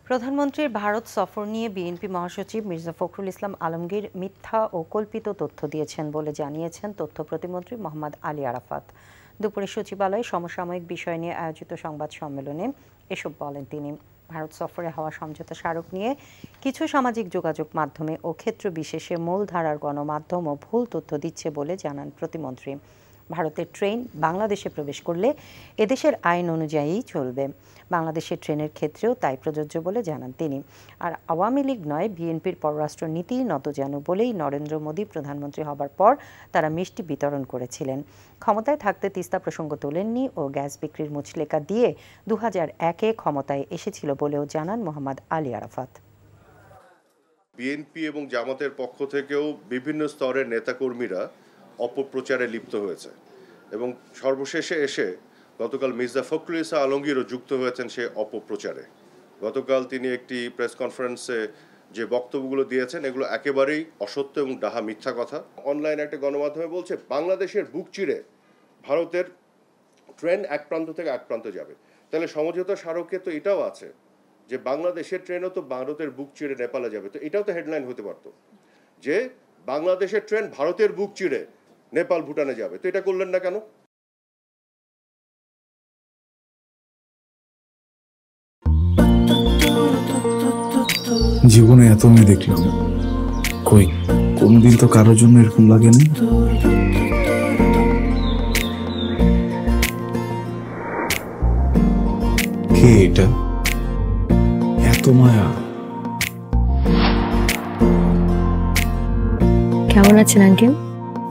প্রধানমন্ত্রীর ভারত সফর নিয়ে বিএনপি মহাসচিব মির্জা ফখরুল ইসলাম আলমগীর মিথ্যা ও কল্পিত তথ্য দিয়েছেন বলে জানিয়েছেন তথ্য প্রতিমন্ত্রী মোহাম্মদ আলী আরাফাত। দুপুরে সচিবালয়ে সমসাময়িক বিষয় নিয়ে আয়োজিত সংবাদ সম্মেলনে এসব বলেন তিনি। ভারত সফরে হওয়া সমঝোতা স্মারক নিয়ে কিছু সামাজিক যোগাযোগ মাধ্যমে ও ক্ষেত্র বিশেষে মূলধারার গণমাধ্যমও ভুল তথ্য দিচ্ছে বলে জানান প্রতিমন্ত্রী। ভারতের ট্রেন বাংলাদেশে প্রবেশ করলে এদেশের আইন অনুযায়ী চলবে, বাংলাদেশের ট্রেনের ক্ষেত্রেও তাই প্রযোজ্য বলে জানান তিনি। আর আওয়ামী লীগ নয়, বিএনপির পররাষ্ট্র নীতি নতজানু বলেই নরেন্দ্র মোদী প্রধানমন্ত্রী হবার পর তারা মিষ্টি বিতরণ করেছিলেন। ক্ষমতায় থাকতে তিস্তা প্রসঙ্গ তোলেননি ও গ্যাস বিক্রির মুচলেকা দিয়ে 2001-এ ক্ষমতায় এসেছিল বলেও জানান মোহাম্মদ আলী আরাফাত। বিএনপি এবং জামাতের পক্ষ থেকেও বিভিন্ন স্তরের নেতাকর্মীরা অপপ্রচারে লিপ্ত হয়েছে এবং সর্বশেষে এসে গতকাল মির্জা ফখরুল ইসলাম আলমগীরও যুক্ত হয়েছেন সে অপপ্রচারে। গতকাল তিনি একটি প্রেস কনফারেন্সে যে বক্তব্যগুলো দিয়েছেন এগুলো একেবারেই অসত্য এবং ডাহা মিথ্যা কথা। অনলাইনে একটা গণমাধ্যমে বলছে বাংলাদেশের বুক চিরে ভারতের ট্রেন এক প্রান্ত থেকে এক প্রান্ত যাবে। তাহলে সমঝোতা স্মারকে তো এটাও আছে যে বাংলাদেশের ট্রেনও তো ভারতের বুক চিরে নেপালে যাবে, তো এটাও তো হেডলাইন হতে পারতো যে বাংলাদেশের ট্রেন ভারতের বুক চিরে নেপাল ভুটানে যাবে, তো এটা করলেন না কেন? জীবনে এত মেয়ে দেখলাম, কই কোনদিন তো কারোর জন্য এরকম লাগেনি। কে এটা? এত মায়া। কেমন আছেন আঙ্কেল?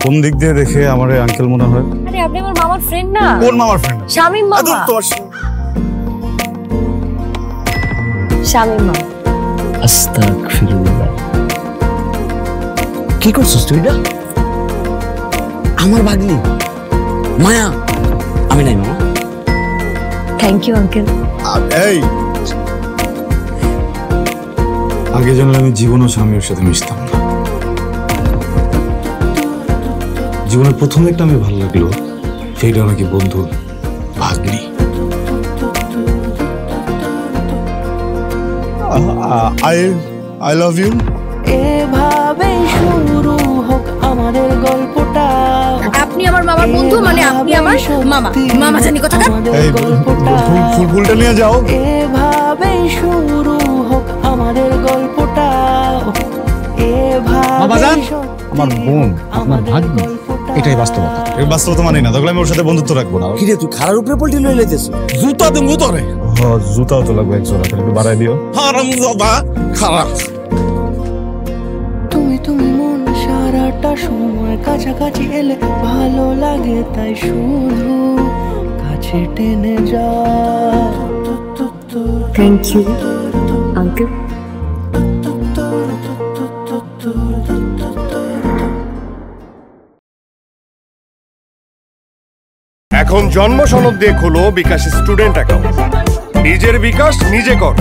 কোন দিক দিয়ে দেখে আমার আঙ্কেল মনে হয়? আরে আপনি আমার মামার ফ্রেন্ড না? কোন মামার ফ্রেন্ড? শামীম মামা। শামীম মামা। আস্তাগফিরুল্লাহ। কি করছিস তুই? এটা আমার ভাগ্নি মায়া। আমি নাই মামা। Thank you uncle. এই আগে জানলে আমি জীবনও স্বামীর সাথে মিশতাম না। জীবনের প্রথম একটা আমি ভালো লাগলো, সেইটা নাকি বন্ধুর ভাগ্নি। I love you. এভাবে শুরু হোক আমাদের গল্পটা। আপনি আমার মামার বন্ধু মানে আপনি আমার মামা। মামা জানি কোথাকার। এই ফুলটা নিয়ে যাও। এভাবে শুরু হোক আমাদের গল্পটা। বাবাজান, আমার বোন আপনার ভাগ্নি, এটাই বাস্তবতা। এই বাস্তবতা মানি না, তাহলে আমি ওর সাথে বন্ধুত্ব রাখবো না। কি রে তুই খারার উপরে পল্টি লয়ে লাইতেছ? জুতা দেবো তোরে। হ্যাঁ জুতাও তো লাগবে এক জোড়া, একটু বাড়াই দিও। হারামজাদা খারাপ। তুমি মন সারাটা সময় কাছাকাছি এলে ভালো লাগে, তাই শুধু কাছে টেনে যা। Thank you uncle. এখন জন্ম সনদ দিয়ে খোলো বিকাশ স্টুডেন্ট অ্যাকাউন্ট। নিজের বিকাশ নিজে কর।